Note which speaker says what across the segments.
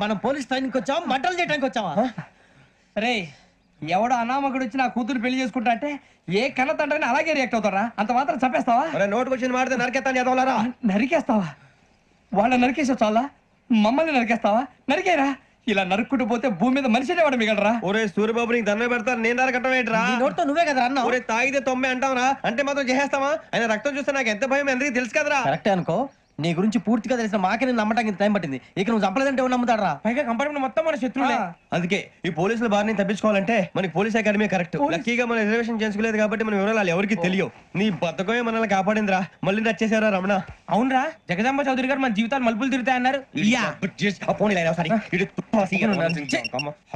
Speaker 1: మనం police training వచ్చావా మంటలు చేయడానికి వచ్చావా?
Speaker 2: రే ఎవడో అనామకుడు వచ్చి నా కూతురు పెళ్లి చేసుకుంటా అంటే ఏ కన్న తండ్రిని అలాగే రియాక్ట్ అవుతారా? అంత మాత్రం చంపేస్తావా?
Speaker 3: నోటుకు వచ్చింది మాడితే నరికేస్తాను చదవాలరా.
Speaker 2: నరికేస్తావా? వాళ్ళ నరికేసా చాలా మమ్మల్ని నరికేస్తావా? నరికేరా. ఇలా నరుక్కుంటూ పోతే భూమి మీద మనిషినే వాడు మిగలరా.
Speaker 3: ఒరే సూర్యబాబు నీకు దండ పెడతాను, నేను నరకటం ఏంట్రా?
Speaker 1: నోటితో నువ్వే కదా అన్నా.
Speaker 3: ఒరే తాగితే తొమ్మే అంటావురా, అంటే మాత్రం చేసేస్తావా? ఆయన రక్తం చూస్తే నాకు ఎంత భయం అందరికీ తెలుసు కదరా.
Speaker 1: కరెక్టే అనుకో, నీ గురించి పూర్తిగా తెలిసిన మాకే నేను నమ్మటానికి టైం పట్టింది. ఇక నువ్వు చంపలేదంటే ఎవరు నమ్ముతాడరా?
Speaker 2: పైగా కంపార్ట్మెంట్ మొత్తం మన శత్రువులే.
Speaker 3: అందుకే ఈ పోలీసుల బారి నుంచి తప్పించుకోవాలంటే మనకి పోలీస్ అకాడమీ కరెక్ట్. లక్కీగా మనం రిజర్వేషన్ చేసుకోలేదు కాబట్టి మనం వివరాలు ఎవరికి తెలియవు. నీ బతకమే మనల్ని కాపాడిందిరా. మళ్ళీ నచ్చేసారా రమణ?
Speaker 2: అవునరా, జగదాంబ చౌదరి గారు మన జీవితాలు మలుపులు తిరుగుతాయన్నారు.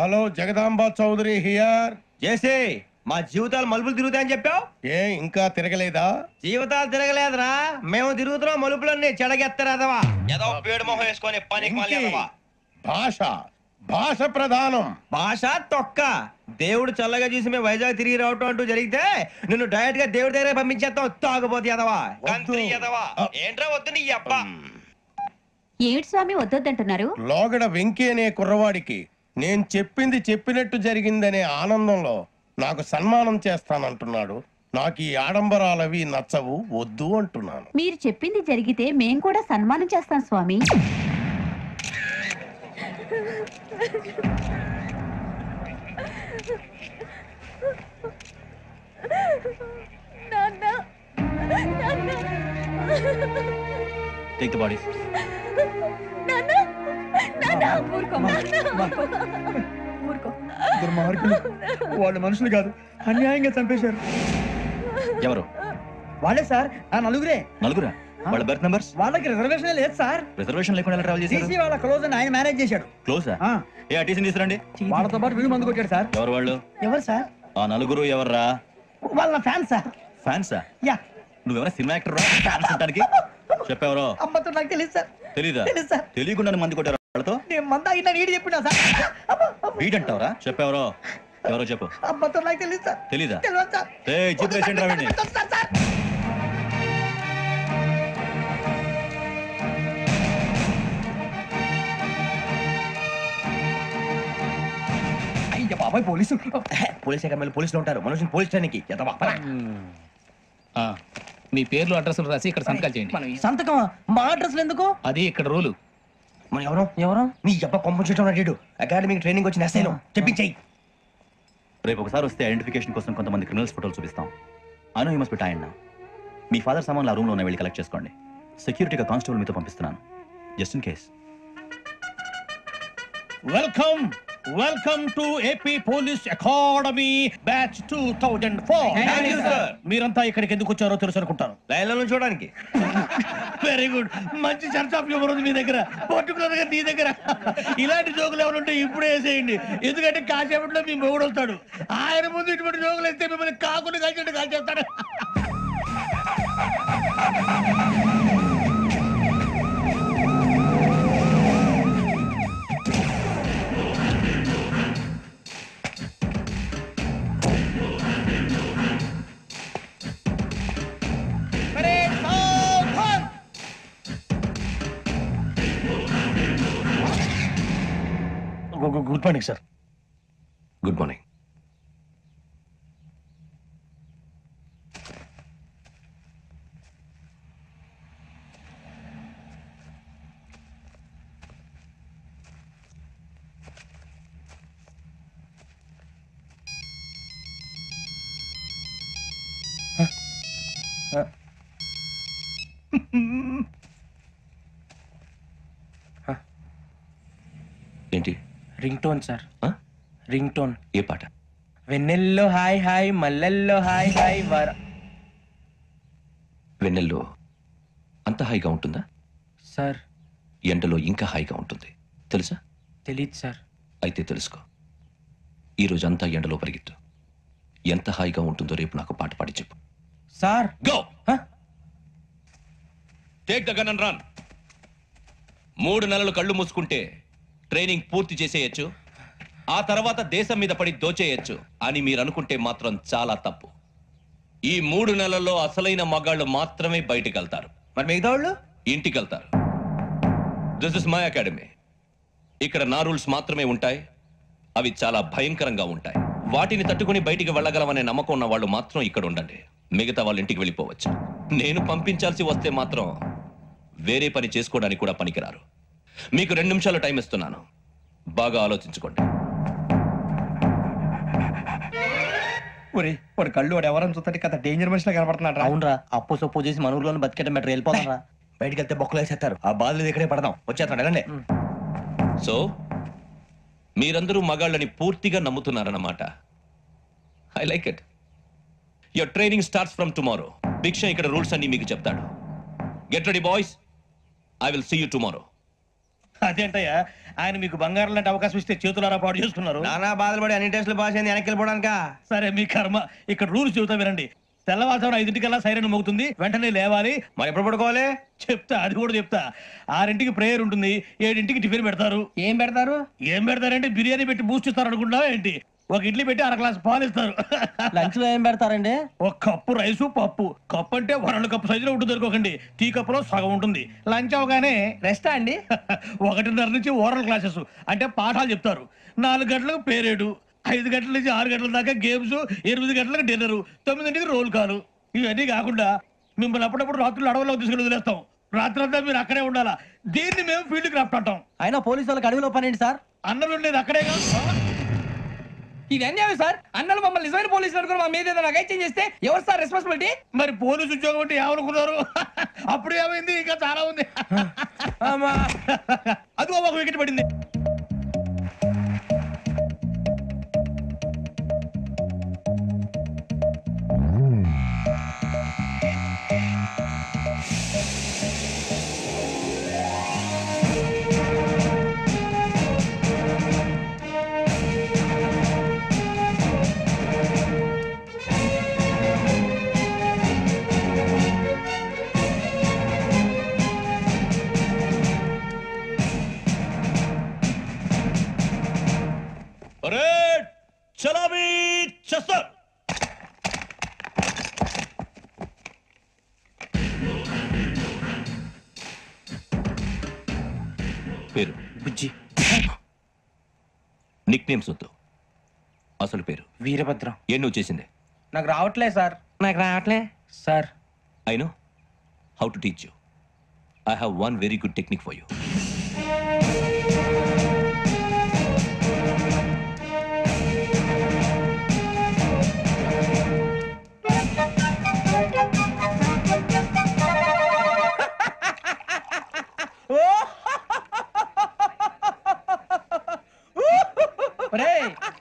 Speaker 4: Hello, Jagadamba Chowdary here.
Speaker 3: చేసే మా జీవితాలు మలుపులు తిరుగుతాయని చెప్పావు.
Speaker 4: ఏ ఇంకా తిరగలేదా?
Speaker 3: జీవితాలు తిరగలేదురా, మేము తిరుగుతున్నాం మలుపులన్నీ. చెడగెత్తరాదవా ఏదో పేడు మొహం వేసుకొని పని.
Speaker 4: భాష భాష ప్రధానం. భాష
Speaker 3: తొక్క. దేవుడు చల్లగా చూసి మేము వైజాగ్ తిరిగి రావటం అంటూ జరిగితే నిన్ను డైరెక్ట్ గా దేవుడి దగ్గర పంపించేస్తాం. తాగుపోతే ఎదవా, కంత్రి ఎదవా. ఏంట్రా వద్దు నీ అబ్బా.
Speaker 5: ఏమిటి స్వామి వద్దొద్దంటున్నారు?
Speaker 4: లోగడ వెంకీ అనే కుర్రవాడికి నేను చెప్పింది చెప్పినట్టు జరిగిందనే ఆనందంలో నాకు సన్మానం చేస్తానంటున్నాడు. నాకు ఈ ఆడంబరాలవి నచ్చవు, వద్దు అంటున్నాను.
Speaker 5: మీరు చెప్పింది జరిగితే మేం కూడా సన్మానం చేస్తాం స్వామి.
Speaker 6: Take the bodies.
Speaker 2: దుర్మార్గులు, వాళ్ళు మనుషులు కాదు, అన్యాయంగా చంపేశారు.
Speaker 6: ఎవరు?
Speaker 1: వాళ్ళే సార్, ఆ నలుగురే.
Speaker 6: నలుగురా? వాళ్ళ బర్త్ నంబర్స్?
Speaker 1: వాళ్ళకి రిజర్వేషన్ లేదు సార్.
Speaker 6: రిజర్వేషన్ లేకుండా ట్రావెల్ చేశారు?
Speaker 1: టీసీ వాళ్ళ క్లోజ్ అని ఆయన మేనేజ్ చేశాడు.
Speaker 6: క్లోజా? ఏ టీసీని తీసుకురండి.
Speaker 1: వాళ్ళతో పాటు వీడు మందు కొట్టాడు సార్.
Speaker 6: ఎవరు వాళ్ళు?
Speaker 1: ఎవరు సార్?
Speaker 6: ఆ నలుగురు ఎవర్రా?
Speaker 1: వాళ్ళ ఫ్యాన్స్ సార్.
Speaker 6: ఫ్యాన్సా?
Speaker 1: యా.
Speaker 6: నువ్వెవరా సినిమా యాక్టర్ రా ఫ్యాన్స్ అంటానికి? చెప్పెవరో?
Speaker 1: అమ్మతో నాకు తెలియదు సార్.
Speaker 6: తెలీదా?
Speaker 1: తెలుసు సార్.
Speaker 6: తెలియకుండా మంది కొట్టారు వాళ్ళతో?
Speaker 1: నేను మంద అయినా నీడి చెప్పినా సార్.
Speaker 6: వీడంటావరా? చెప్పెవరో? ఎవరో చెప్పు.
Speaker 1: అమ్మతో నాకు తెలియదు సార్.
Speaker 6: తెలీదా?
Speaker 1: తెలియదు సార్.
Speaker 6: చెప్పేసి రావండి.
Speaker 2: అయ్య బాబాయ్, పోలీసు.
Speaker 3: పోలీస్ అకాడమీలో పోలీసులు ఉంటారు, మనుషులు పోలీస్ ట్రైనింగ్కి ఎదవా.
Speaker 7: మీ పేర్లు అడ్రస్లు రాసి ఇక్కడ సంతకాలు చేయండి.
Speaker 1: సంతకమా? మా అడ్రస్లు ఎందుకు?
Speaker 7: అది ఇక్కడ రూలు.
Speaker 3: మనం ఎవరు?
Speaker 1: ఎవరు?
Speaker 3: నీ అబ్బా పంపించడం అడిగాడు. అకాడమిక్ ట్రైనింగ్ వచ్చిన ఎస్ఐలో చెప్పించాయి.
Speaker 6: రేపు ఒకసారి వస్తే ఐడెంటిఫికేషన్ కోసం కొంతమంది క్రిమినల్స్ ఫోటోలు చూపిస్తాం. Anu you must be tired now. మీ ఫాదర్ సామాన్లు ఆ రూమ్లో ఉన్న వెళ్ళి కలెక్ట్ చేసుకోండి. సెక్యూరిటీగా కానిస్టేబుల్ మీతో పంపిస్తున్నాను, just in case.
Speaker 4: Welcome welcome to AP police academy batch 2004. మీరంతా ఇక్కడికి ఎందుకు వచ్చారో తెలుసు అనుకుంటాను.
Speaker 3: లైన్లో చూడడానికి.
Speaker 4: Very good. మంచి చర్చ ఆఫ్ హ్యూమర్ ఉంది మీ దగ్గర, పర్టికులర్ గా నీ దగ్గర. ఇలాంటి జోకులు ఎవరు ఉంటే ఇప్పుడే వేసేయండి, ఎందుకంటే కాసేపట్లో మీ మొగుడు వస్తాడు. ఆయన ముందు ఇటువంటి జోకులు వేస్తే మిమ్మల్ని కాకుండా కాల్చేట్టు కాల్చేస్తాడు. Good morning sir.
Speaker 3: Good morning. ఏంటి?
Speaker 2: Ring tone sir. Ring tone.
Speaker 3: ఏ పాట?
Speaker 2: వెన్నెల్లో హాయ్ హాయ్, మల్లెల్లో హాయ్ హాయ్.
Speaker 3: వెన్నెల్లో అంత హాయిగా ఉంటుందా
Speaker 2: సార్?
Speaker 3: ఎండలో ఇంకా హాయిగా ఉంటుంది తెలుసా?
Speaker 2: తెలీదు సార్.
Speaker 3: అయితే తెలుసుకో. ఈరోజు అంతా ఎండలో పరిగెత్తు. ఎంత హాయిగా ఉంటుందో రేపు నాకు పాట పాడి చెప్పు.
Speaker 2: Sir
Speaker 3: go. Take the gun and run. 3 నెలలు కళ్ళు మూసుకుంటే ట్రైనింగ్ పూర్తి చేసేయచ్చు, ఆ తర్వాత దేశం మీద పడి దోచేయచ్చు అని మీరు అనుకుంటే మాత్రం చాలా తప్పు. ఈ 3 నెలల్లో అసలైన మగాళ్ళు మాత్రమే బయటికి వెళ్తారు.
Speaker 1: మరి మిగతా వాళ్ళు
Speaker 3: ఇంటికి వెళ్తారు. This is my academy. ఇక్కడ నా రూల్స్ మాత్రమే ఉంటాయి. అవి చాలా భయంకరంగా ఉంటాయి. వాటిని తట్టుకుని బయటికి వెళ్ళగలమనే నమ్మకం ఉన్న వాళ్ళు మాత్రం ఇక్కడ ఉండండి. మిగతా వాళ్ళ ఇంటికి వెళ్ళిపోవచ్చు. నేను పంపించాల్సి వస్తే మాత్రం వేరే పని చేసుకోవడానికి కూడా పనికిరారు. మీకు 2 నిమిషాలు టైం ఇస్తున్నాను. బాగా ఆలోచించుకోండి.
Speaker 2: ఒరే వాడు కళ్ళు వాడు ఎవరైనా చూస్తే కదా డేంజర్ మనిషిలో కనపడుతున్నాడు.
Speaker 1: అవునరా, అప్పు సొప్పు చేసి మన ఊర్లో బతికేట బెటర్ వెళ్ళిపోతారా.
Speaker 4: బయటికి వెళ్తే బొక్కలు వేసేస్తారు. ఆ బాధలు ఇక్కడే పడదాం. వచ్చేస్తాడు వెళ్ళండి.
Speaker 3: సో మీరందరూ మగాళ్ళని పూర్తిగా నమ్ముతున్నారన్నమాట. I like it. Your training starts from tomorrow. Bhiksha ఇక్కడ రూల్స్ అన్ని మీకు చెప్తాడు. Get ready boys. I will see you tomorrow.
Speaker 4: అదేంటయ్యా, ఆయన మీకు బంగారం లాంటి అవకాశం ఇస్తే చేతులారా పాటు చేసుకున్నారు.
Speaker 1: నానా బాధలు పడి అన్ని టెస్టులు పాస్ అయింది, వెనక్కి వెళ్ళిపోవడానికా?
Speaker 4: సరే మీ కర్మ. ఇక్కడ రూల్స్ చెబుతా వినండి. తెల్లవారుజామున 5 సైరన్ మోగుతుంది, వెంటనే లేవాలి.
Speaker 1: మరి ఎప్పుడు పడుకోవాలి?
Speaker 4: చెప్తా, అది కూడా చెప్తా. 6 ప్రేయర్ ఉంటుంది, 7 టిఫిన్ పెడతారు.
Speaker 2: ఏం పెడతారు?
Speaker 4: ఏం పెడతారంటే బిర్యానీ పెట్టి బూస్ట్ ఇస్తారు అనుకుంటావా ఏంటి? ఒక ఇడ్లీ పెట్టి 1 గ్లాస్ పాలు ఇస్తారు.
Speaker 1: లంచ్ లో ఏం పెడతారండి?
Speaker 4: ఒక కప్పు రైసు పప్పు. కప్పు అంటే 2 కప్పు సైజులో ఉంటుంది అనుకోకండి. టీ కప్పులో సగం ఉంటుంది. లంచ్ అవగానే
Speaker 2: రెస్టా అండి?
Speaker 4: 1:30 నుంచి ఓరల్ క్లాసెస్ అంటే పాఠాలు చెప్తారు. 4 గంటలకు పేరేడు, 5 గంటల నుంచి 6 గంటల దాకా గేమ్స్, 8 గంటలకు డిన్నర్, 9 రోల్ కాలు. ఇవన్నీ కాకుండా మిమ్మల్ని అప్పుడప్పుడు రాత్రులు అడవుల్లో తీసుకుని వదిలేస్తాం. రాత్రి అంతా మీరు అక్కడే ఉండాలా. దీన్ని మేము ఫీల్డ్ క్రాఫ్ట్ అంటాం.
Speaker 1: అయినా పోలీసు వాళ్ళకి అడవిలో పనేంటి సార్?
Speaker 4: అన్నం ఉండేది అక్కడే కాదు.
Speaker 2: ఇది అన్యాయం సార్. అన్నలు మమ్మల్ని నిజమైన పోలీసులు అనుకుని మా మీద ఏదైనా అగైత్యం చేస్తే ఎవరు సార్ రెస్పాన్సిబిలిటీ?
Speaker 4: మరి పోలీసు ఉద్యోగం అంటే ఏమనుకున్నారు? అప్పుడు ఏమైంది? ఇంకా చాలా ఉంది. అదిగో ఒక వికెట్ పడింది.
Speaker 3: చలామీ చేస్తారు. పేరు
Speaker 1: బుజ్జి.
Speaker 3: నిక్ నేమ్స్ వద్దు. అసలు పేరు
Speaker 1: వీరభద్రం.
Speaker 3: ఏ నువ్వు చేసింది?
Speaker 2: నాకు రావట్లే సార్.
Speaker 1: నాకు రావట్లే
Speaker 2: sir.
Speaker 3: I know how to teach you. I have one very good technique for you.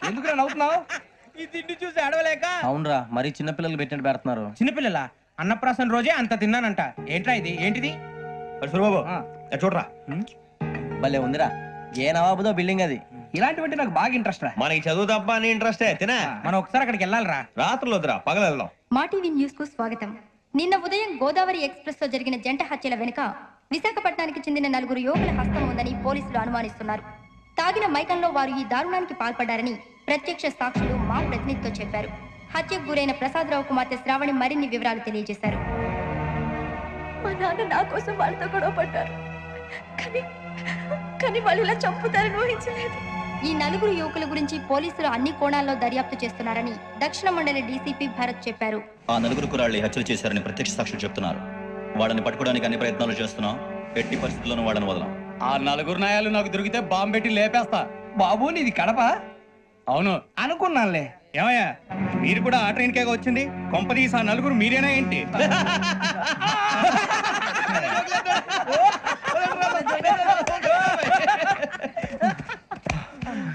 Speaker 2: ఎందుకు నవ్వుతున్నావు? ఈ తిండి చూసి అడవలేక.
Speaker 1: అవునరా, మరి చిన్నపిల్లలు పెట్టినట్టు పెడుతున్నారు.
Speaker 2: చిన్నపిల్లల అన్నప్రాసన రోజే అంత తిన్నానంట. ఏంట్రా ఇది? ఏంటిది?
Speaker 1: సూరిబాబు చూడరా, భలే ఉందిరా. ఏ నవాబుదో బిల్డింగ్ అది.
Speaker 2: ఇలాంటివంటే నాకు బాగా ఇంట్రెస్ట్ రా.
Speaker 1: మనకి చదువు తప్ప అని ఇంట్రెస్టే. తినే
Speaker 2: మనం ఒకసారి అక్కడికి వెళ్ళాలిరా.
Speaker 1: రాత్రులు వద్దురా, పగలు వెళ్దాం.
Speaker 8: మా టీవీ న్యూస్ కు స్వాగతం. నిన్న ఉదయం గోదావరి ఎక్స్ప్రెస్ లో జరిగిన జంట హత్యల వెనుక విశాఖపట్నానికి చెందిన 4 యువకుల హస్తం ఉందని పోలీసులు అనుమానిస్తున్నారు. తాగిన మైకంలో వారు ఈ దారుణానికి పాల్పడ్డారని ప్రత్యక్ష సాక్షులు మా ప్రతినిధితో చెప్పారు. హత్యకు గురైన ప్రసాదరావు కుమార్తె శ్రావణి మరిన్ని వివరాలు తెలియజేశారు.
Speaker 5: మా నాన్న నా కోసం వాళ్ళతో గొడవ పడ్డారు, కానీ వాళ్ళు ఇలా చంపుతారని ఊహించలేదు.
Speaker 8: ఈ 4 యువకుల గురించి పోలీసులు అన్ని కోణాల్లో దర్యాప్తు చేస్తున్నారని దక్షిణ మండలి డీసీపీ భరత్ చెప్పారు.
Speaker 6: ఆ 4 కుర్రాళ్ళు హత్యలు చేశారని ప్రత్యక్ష సాక్షులు చెప్తున్నారు. వాళ్ళని పట్టుకోవడానికి అన్ని ప్రయత్నాలు చేస్తున్నాం. ఎట్టి పరిస్థితుల్లోనూ వాళ్ళని వదలం.
Speaker 2: ఆ 4 నాయాలు నాకు దొరికితే బాంబు పెట్టి లేపేస్తా. బాబు నీది కడప? అవును అనుకున్నానులే. ఏమయ్యా, మీరు కూడా ఆ ట్రైన్ కేగా వచ్చింది? కొంపదీసి ఆ 4 మీరేనా ఏంటి?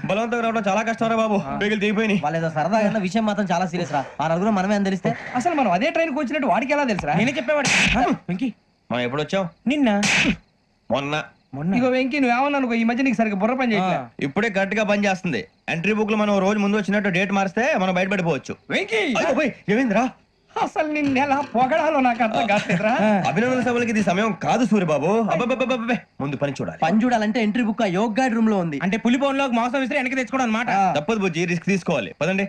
Speaker 1: బలవంతంగా రావడం చాలా కష్టం రా బాబు. బేగులు దిగిపోయినాయి. వాళ్ళు ఏదో సరదాగా విషయం మాత్రం చాలా సీరియస్ రా. ఆ 4 మనమే అని తెలిస్తే
Speaker 2: అసలు మనం అదే ట్రైన్కి వచ్చినట్టు వాడికి ఎలా తెలుసురా? నేనే చెప్పేవాడు. వెంకీ,
Speaker 1: మనం ఎప్పుడు వచ్చాం?
Speaker 2: నిన్న
Speaker 1: మొన్న.
Speaker 2: ఇగో వెంకీ, నువ్వేమన్నా అనుకో, ఈ మధ్య నీకు సరిగ్గా బుర్ర పని చేయట్లేదు.
Speaker 1: ఇప్పుడే కరెక్ట్ గా పని చేస్తుంది. ఎంట్రీ బుక్ లో మనం రోజు ముందు వచ్చినట్టు డేట్ మారిస్తే మనం బయటపడిపోవచ్చు.
Speaker 2: వెంకీ,
Speaker 1: ఏమైందిరా?
Speaker 2: అసలు నిన్న ఎలా పొగడాలో నాకు అర్థం కాట్లేదురా.
Speaker 1: అభినందన సభలకి ఇది సమయం కాదు సూర్యబాబు. అబ్బబ్బబ్బబ్బబ్బే, ముందు పని చూడాలి. పని చూడాలంటే ఎంట్రీ బుక్ ఆ యోగ్ గైడ్ రూమ్ లో ఉంది.
Speaker 2: అంటే పులిపోన్లోకి మాంసం విసిరి వెనక్కి తెచ్చుకోవడం అనమాట.
Speaker 1: తప్పదు బుజ్జి, రిస్క్ తీసుకోవాలి. పదండి.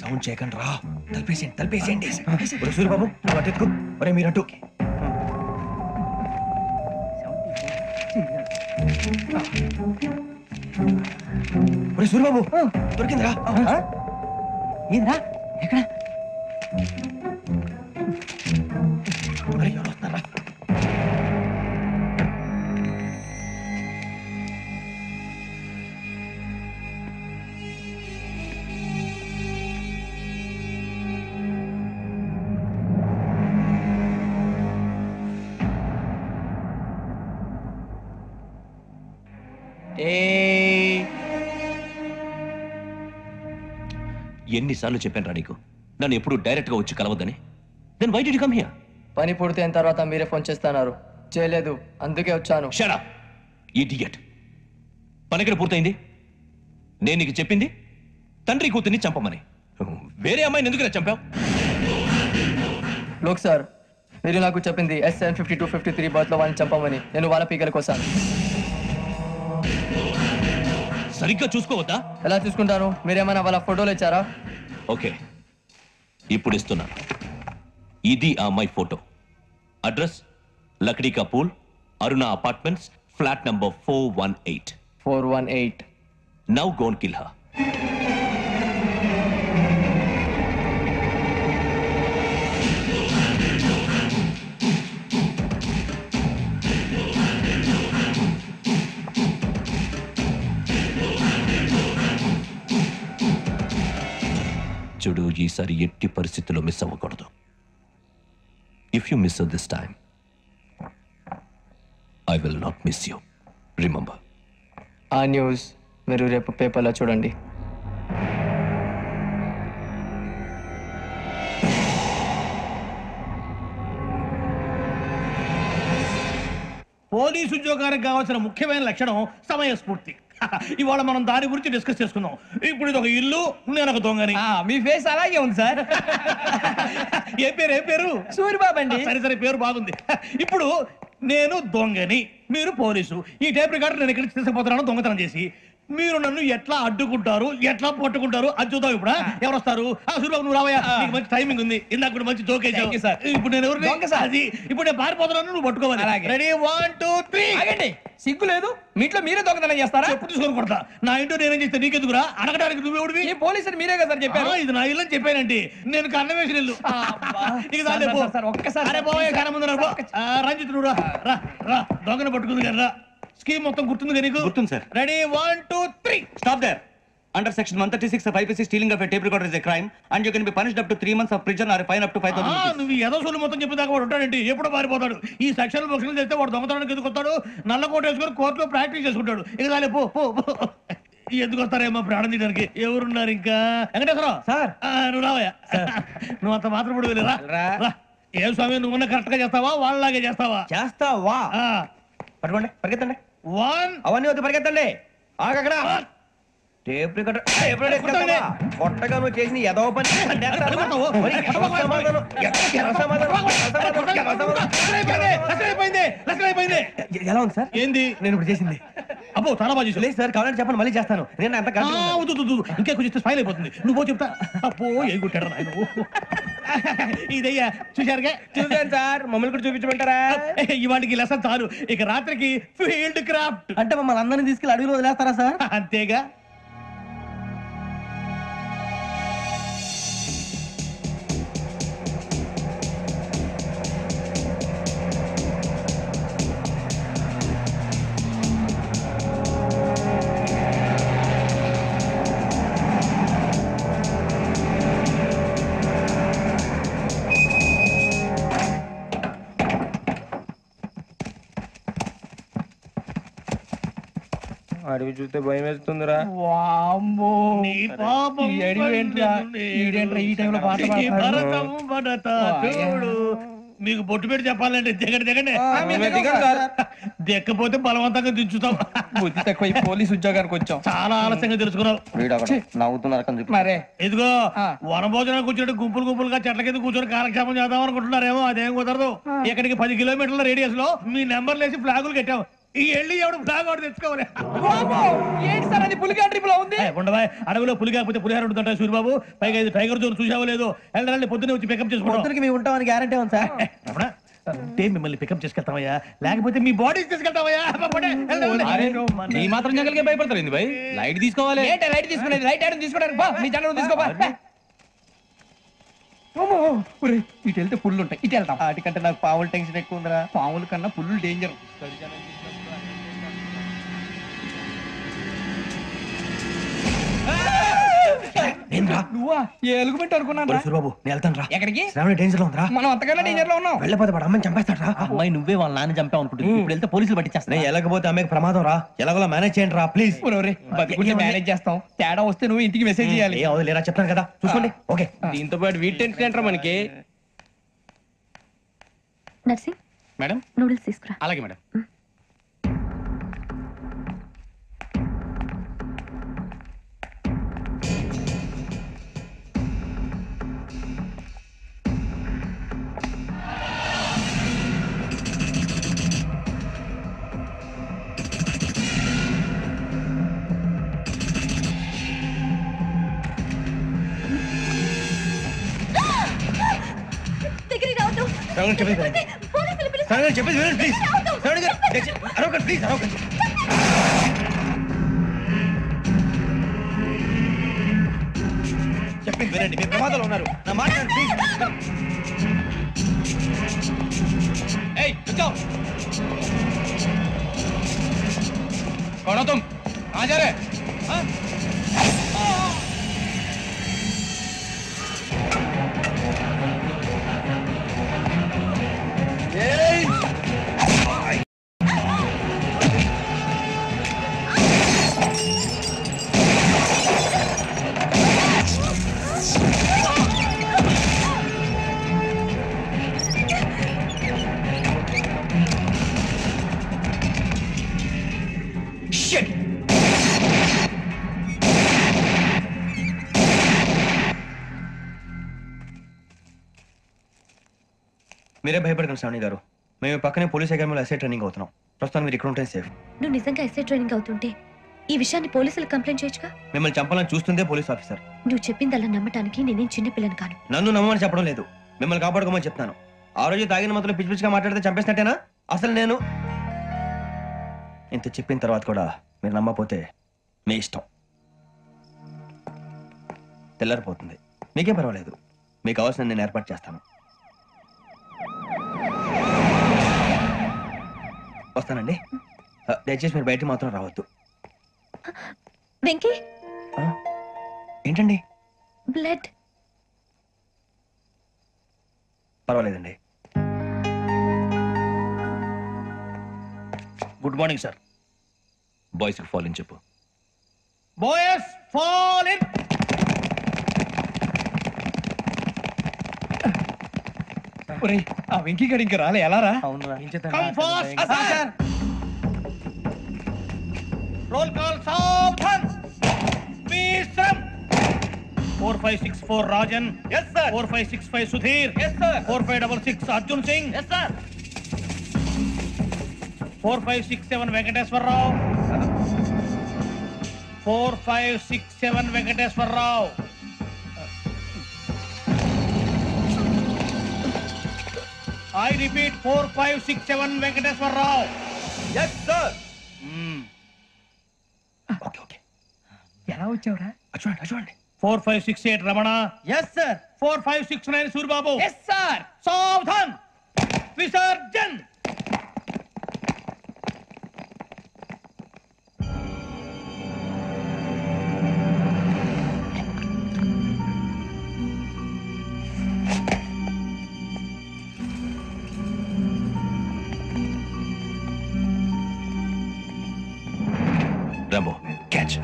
Speaker 1: సౌండ్ చేయకండి రా. తలపేసేయండి. సూర్యబాబు నువ్వు అటు ఎత్తుకో. ఒరే మీరు అటు. ఒరే సూరిబాబు దొరికిందిరా.
Speaker 4: ఏంద్రా ఎక్కడ
Speaker 1: అరే, ఎవరు వస్తున్నారా?
Speaker 3: ఎన్నిసార్లు చెప్పాను రా నీకు నన్ను ఎప్పుడు డైరెక్ట్ గా వచ్చి కలవద్దని. Then why did you come here?
Speaker 9: పని పూర్తయిన తర్వాత మీరే ఫోన్ చేస్తున్నారు, చేయలేదు, అందుకే వచ్చాను.
Speaker 3: Shut up idiot. పని ఎక్కడ పూర్తయింది? నేను నీకు చెప్పింది తండ్రి కూతుర్ని చంపమని. వేరే అమ్మాయిని ఎందుకు చంపావు?
Speaker 9: లోక్ సార్, మీరు నాకు చెప్పింది SN 5253 బర్త్ లో వాళ్ళని చంపమని. నేను వాళ్ళ పీకల కోసం.
Speaker 3: సరిగ్గా చూసుకోవద్దా?
Speaker 9: ఎలా చూసుకుంటాను? మీరేమైనా వాళ్ళ ఫోటోలు ఇచ్చారా?
Speaker 3: ఓకే, ఇప్పుడు ఇస్తున్నాను. ఇది ఆ అమ్మాయి photo. Address Lakdi ka pool, Aruna apartments, flat number 418.
Speaker 9: 418.
Speaker 3: Now go and kill her. చూడు, ఈసారి ఎట్టి పరిస్థితుల్లో మిస్ అవ్వకూడదు. If you miss this time I will not miss you. Remember.
Speaker 9: ఆ న్యూస్ మీరు రేపు పేపర్లో చూడండి.
Speaker 4: పోలీసు ఉద్యోగానికి కావాల్సిన ముఖ్యమైన లక్షణం సమయస్ఫూర్తి. ఇవాళ మనం దాని గురించి డిస్కస్ చేసుకుందాం. ఇప్పుడు ఇది ఒక ఇల్లు, నేను ఒక దొంగని.
Speaker 2: మీ ఫేస్ అలాగే ఉంది సార్.
Speaker 4: ఏ పేరు
Speaker 2: సూరిబాబు అండి.
Speaker 4: సరే సరే, పేరు బాగుంది. ఇప్పుడు నేను దొంగని, మీరు పోలీసు. ఈ టైప్ రికార్డు నేను ఇక్కడికి తీసుకుపోతున్నాను దొంగతనం చేసి. మీరు నన్ను ఎట్లా అడ్డుకుంటారు, ఎట్లా పట్టుకుంటారు అది చూద్దాం. ఇప్పుడు ఎవరు వస్తారు? సూరిబాబు నువ్వు రావయ్యా, నీకు మంచి టైమింగ్ ఉంది. ఇందాక కూడా మంచి జోకేసావు. ఇప్పుడు నేను ఎవరు? అది ఇప్పుడు నేను పారిపోతున్నాను, నువ్వు పట్టుకోవాలి. రెడీ 1 2 3.
Speaker 2: ఆగండి, సిగ్గు లేదు? మీ ఇంట్లో మీరే దొంగతనం చేస్తారా?
Speaker 4: ఎప్పుడు తీసుకొని కొడతా. నా ఇంట్లో నేనేం చేస్తే నీకెందుకురా? అడగడానికి నువ్వెవడివి?
Speaker 2: ఈ పోలీసులు మీరే కదా సార్ చెప్పారు.
Speaker 4: ఇది నా ఇల్లు అని చెప్పానండి. నేను కన్న వేసిన ఇల్లు.
Speaker 2: ఒక్కసారి
Speaker 4: అరే బాబోయ్, కన్న ముందు రంజిత్ నువ్వు రా రా. దొంగను పట్టుకుంది కదా. స్కీమ్ మొత్తం గుర్తుంది కదా నీకు?
Speaker 1: గుర్తుంది sir.
Speaker 4: Ready 1 2 3.
Speaker 1: Stop there. Under section 136 of IPC, stealing of a tape recorder is a crime and you can be punished up to 3 months of prison or a fine up to 5,000 rupees.
Speaker 4: నువ్వు ఏదో సొల్లు మొత్తం చెప్పేదాకా వాడు ఉంటాడండి. ఎప్పుడు పారిపోతాడు? ఈ సెక్షన్ బుక్స్లు చేస్తే వాడు దొంగతనానికి ఎందుకు వస్తాడు? నల్ల కోట వేసుకొని కోర్టులో ప్రాక్టీస్ చేసుకుంటాడు. ఇక దాని పో పో పో. ఎందుకు వస్తారేమో ప్రాణం తీయడానికి. ఎవరున్నారు ఇంకా? వెంకటేశ్వరరావు సార్, నువ్వు రావయ్యా. నువ్వు అంత మాత్రం ఇప్పుడు వెళ్ళి రా. ఏ స్వామి, నువ్వు కరెక్ట్ గా చేస్తావా వాళ్ళలాగే చేస్తావా?
Speaker 1: చేస్తావా? పట్టుకోండి, పరిగెత్తండి.
Speaker 4: 1
Speaker 1: అవన్నీ వద్దు, పరిగెత్తండి. ఆగక్కడ టేప్ రికార్డర్ కొట్టగా నువ్వు చేసిన ఎదవ పని. ఎలా ఉంది సార్?
Speaker 4: ఏంది
Speaker 1: నేను ఇప్పుడు చేసింది?
Speaker 4: అబ్బో చాలా బాగా చేసావు.
Speaker 1: లేదు సార్, కావాలంటే చెప్పండి, మళ్ళీ చేస్తాను. నేను అంత
Speaker 4: ఇంకా కొంచెం స్మైల్ అయిపోతుంది. నువ్వు చెప్తా. అబ్బో ఏ కొట్టాడు నాయన. ఇదయ్యా చూశారుగా?
Speaker 1: చూసాను సార్, మమ్మల్ని కూడా చూపించమంటారా?
Speaker 4: ఇవాటికి లెసన్ చాలు. ఇక రాత్రికి ఫీల్డ్ క్రాఫ్ట్.
Speaker 1: అంటే మమ్మల్ని అందరినీ తీసుకెళ్ళి అడవిలో వదిలేస్తారా సార్?
Speaker 4: అంతేగా.
Speaker 1: అడవి చూస్తే భయం వేస్తుందిరా.
Speaker 4: నీ పాపం
Speaker 2: ఈ టైంలో పాట
Speaker 4: భరతం భరత చూడు. మీకు బొట్టు పెట్టి చెప్పాలంటే దిగండి. దిక్కపోతే బలవంతంగా దించుతాం.
Speaker 2: బుద్ధి తక్కువ, ఈ పోలీస్ ఉద్యోగానికి వచ్చాం.
Speaker 4: చాలా ఆలస్యంగా తెలుసుకున్నావు.
Speaker 1: నవ్వుతున్నారు.
Speaker 2: మరే
Speaker 4: ఇదిగో వనభోజనం కూర్చొని గుంపులుగా చెట్ల కింద కూర్చొని కాలక్షేపం చేద్దాం అనుకుంటున్నారేమో. అదేం కుదరదు. ఇక్కడికి 10 కిలోమీటర్ల రేడియస్ లో మీ నెంబర్లు వేసి ఫ్లాగులు కట్టాం. ఈ ఎల్లి ఎవడు ఫ్లాగ్ ఒకటి తెచ్చుకోవాలి.
Speaker 2: ఏంటి సార్ అది? పులిగా ట్రిప్ లో ఉంది.
Speaker 4: ఉండవా, అడవిలో పులి కాకపోతే పులిహార ఉంటుంటాయి సూరిబాబు. పైగా ఇది టైగర్ జోన్ చూసావో లేదో. వెళ్ళాలి, పొద్దున్నే వచ్చి పికప్ చేసుకుంటాం.
Speaker 1: మేము ఉంటామని గ్యారంటీ ఉంది సార్.
Speaker 4: ఉంటే మిమ్మల్ని పికప్ చేసుకెళ్తామయ్యా, లేకపోతే మీ బాడీ తీసుకెళ్తామయ్యా.
Speaker 7: ఈ మాత్రం జంగల్కే భయపడతారు భయ్. లైట్ తీసుకోవాలి.
Speaker 2: లైట్ తీసుకునేది లైట్ ఐరన్ తీసుకోవడానికి బా మీ జంగల్ తీసుకోబా. ఇటు వెళ్తే పుల్లు ఉంటాయి, ఇటు వెళ్తాం.
Speaker 9: వాటికంటే నాకు పావులు టెన్షన్ ఎక్కువ ఉందిరా.
Speaker 2: పాముల కన్నా పుల్లు డేంజర్. నువ్వా ఏ ఎలుగుబెట్టి అనుకున్నాను.
Speaker 4: బాబు నేను వెళ్తాను రా.
Speaker 2: ఎక్కడికి?
Speaker 4: శ్రావణి డేంజర్ లో ఉందిరా.
Speaker 2: మనం అంతకన్నా డేంజర్ లో ఉన్నాం.
Speaker 4: వెళ్ళపోతే వాడు అమ్మని చంపేస్తాడు రా.
Speaker 6: అమ్మాయి నువ్వే వాళ్ళ నాన్న చంపావు అనుకుంటుంది. ఇప్పుడు వెళ్తే పోలీసులు పట్టించేస్తా.
Speaker 4: వెళ్ళకపోతే అమ్మాయికి ప్రమాదం రా. ఎలాగోలా మేనేజ్ చేయండి రా ప్లీజ్.
Speaker 2: బతికుంటే మేనేజ్ చేస్తాం. తేడా వస్తే నువ్వు ఇంటికి మెసేజ్ చేయాలి.
Speaker 4: ఏ అవదు లేరా, చెప్తాను కదా చూసుకోండి. ఓకే.
Speaker 2: దీంతో పాటు వీటి టెన్షన్ ఏంట్రా మనకి.
Speaker 5: నర్సింగ్
Speaker 2: మేడం
Speaker 5: నూడిల్స్ తీసుకురా.
Speaker 2: అలాగే మేడం.
Speaker 5: దగ్గరికి రావద్దు.
Speaker 4: శ్రావణి చెప్పేది వినండి.
Speaker 5: పోలీసులు పిలుస్తారు.
Speaker 4: శ్రావణి గారు చెప్పేది వినండి ప్లీజ్. శ్రావణి గారు అరవకండి ప్లీజ్, అరవకండి. చెప్పింది వినండి, మీరు ప్రమాదంలో ఉన్నారు. నా మాట వినండి ప్లీజ్.
Speaker 2: ఏయ్ रुको कौन हो तुम? कहाँ जा रहे? हाँ?
Speaker 4: మీరే భయపడకండి శ్రావణి గారు. మేము పక్కనే పోలీస్ అకాడమీలో ఎస్ఐ ట్రైనింగ్ అవుతున్నాం. ప్రస్తుతం మీరు ఇక్కడ ఉంటే సేఫ్.
Speaker 5: నువ్వు నిజంగా ఎస్ఐ ట్రైనింగ్ అవుతుంటే ఈ విషయాన్ని పోలీసులకు కంప్లైంట్ చేయొచ్చుగా.
Speaker 4: మిమ్మల్ని చంపాలని చూస్తుందే పోలీస్ ఆఫీసర్.
Speaker 5: నువ్వు చెప్పిందల్లా నమ్మటానికి నేనేం చిన్నపిల్లని కాను.
Speaker 4: నన్ను నమ్మమని చెప్పడం లేదు, మిమ్మల్ని కాపాడుకోమని చెప్తాను. ఆ రోజు తాగిన మాత్రం పిచ్చి పిచ్చిగా మాట్లాడితే చంపేసినట్టేనా? అసలు నేను ఇంత చెప్పిన తర్వాత కూడా మీరు నమ్మకపోతే మీ ఇష్టం. తెల్లారిపోతుంది, మీకేం పర్వాలేదు. మీకు కావాల్సిన నేను ఏర్పాటు చేస్తాను. వస్తానండి. దయచేసి మీరు బయటికి మాత్రం రావద్దు.
Speaker 5: వెంకీ
Speaker 4: ఏంటండి?
Speaker 5: బ్లడ్.
Speaker 4: పర్వాలేదండి. Good morning sir.
Speaker 3: బాయ్స్ కి ఫాల్ ఇన్ చెప్పు.
Speaker 4: Boys fall in.
Speaker 2: ఆ వెంకీ గడి ఇంకా రాలే, ఎలా రా?
Speaker 9: అవునురా.
Speaker 4: Come fast sir. Roll call సావధాన్. విశ్రమ్. 4564 Rajan. yes sir. 4565 Sudheer. yes sir. 4566 Arjun Singh. yes sir. 4567 Venkateswararao. 4567 Venkateswararao. I repeat 4567 Venkateswararao.
Speaker 2: yes sir.
Speaker 4: Okay okay.
Speaker 2: ఎలా వచ్చావురా?
Speaker 4: చూడండి చూడండి. 4568 Ramana.
Speaker 2: yes sir.
Speaker 4: 4569 Suryababu.
Speaker 2: yes sir.
Speaker 4: సావధాన్. విసర్జన్.
Speaker 3: Rambo catch.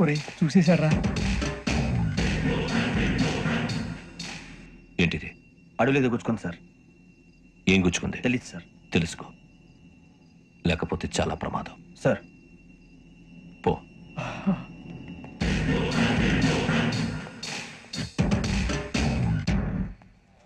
Speaker 2: ఒరే చూసేశాడ్రా.
Speaker 3: ఏంటిది?
Speaker 4: అడుగులేదు గుచ్చుకుంది సార్.
Speaker 3: ఏం గుచ్చుకుంది?
Speaker 4: తెలీదు సార్.
Speaker 3: తెలుసుకో, లేకపోతే చాలా ప్రమాదం.
Speaker 4: సార్